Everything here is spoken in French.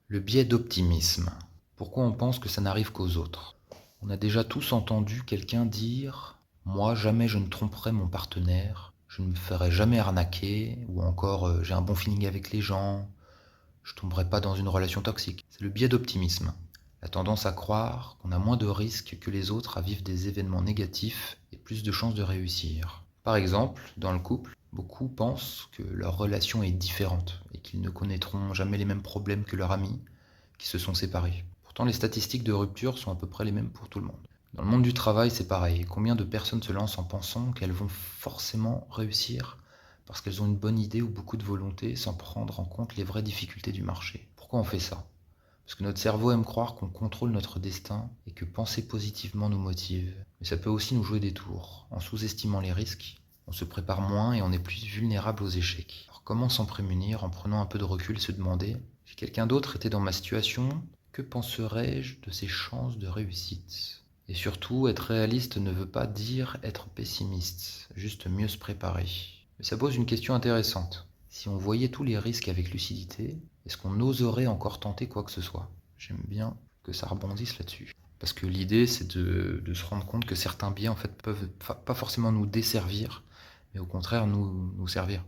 Le biais d'optimisme. Pourquoi on pense que ça n'arrive qu'aux autres? On a déjà tous entendu quelqu'un dire: «Moi, jamais je ne tromperai mon partenaire, je ne me ferai jamais arnaquer» ou encore «J'ai un bon feeling avec les gens, je tomberai pas dans une relation toxique». C'est le biais d'optimisme. La tendance à croire qu'on a moins de risques que les autres à vivre des événements négatifs et plus de chances de réussir. Par exemple, dans le couple, beaucoup pensent que leur relation est différente et qu'ils ne connaîtront jamais les mêmes problèmes que leurs amis qui se sont séparés. Pourtant, les statistiques de rupture sont à peu près les mêmes pour tout le monde. Dans le monde du travail, c'est pareil. Combien de personnes se lancent en pensant qu'elles vont forcément réussir parce qu'elles ont une bonne idée ou beaucoup de volonté sans prendre en compte les vraies difficultés du marché? Pourquoi on fait ça? Parce que notre cerveau aime croire qu'on contrôle notre destin et que penser positivement nous motive. Mais ça peut aussi nous jouer des tours. En sous-estimant les risques, on se prépare moins et on est plus vulnérable aux échecs. Alors comment s'en prémunir? En prenant un peu de recul, se demander: si quelqu'un d'autre était dans ma situation, que penserais-je de ses chances de réussite? Et surtout, être réaliste ne veut pas dire être pessimiste, juste mieux se préparer. Mais ça pose une question intéressante. Si on voyait tous les risques avec lucidité, est-ce qu'on oserait encore tenter quoi que ce soit? J'aime bien que ça rebondisse là-dessus. Parce que l'idée, c'est de se rendre compte que certains biais, en fait, peuvent pas forcément nous desservir, mais au contraire nous servir.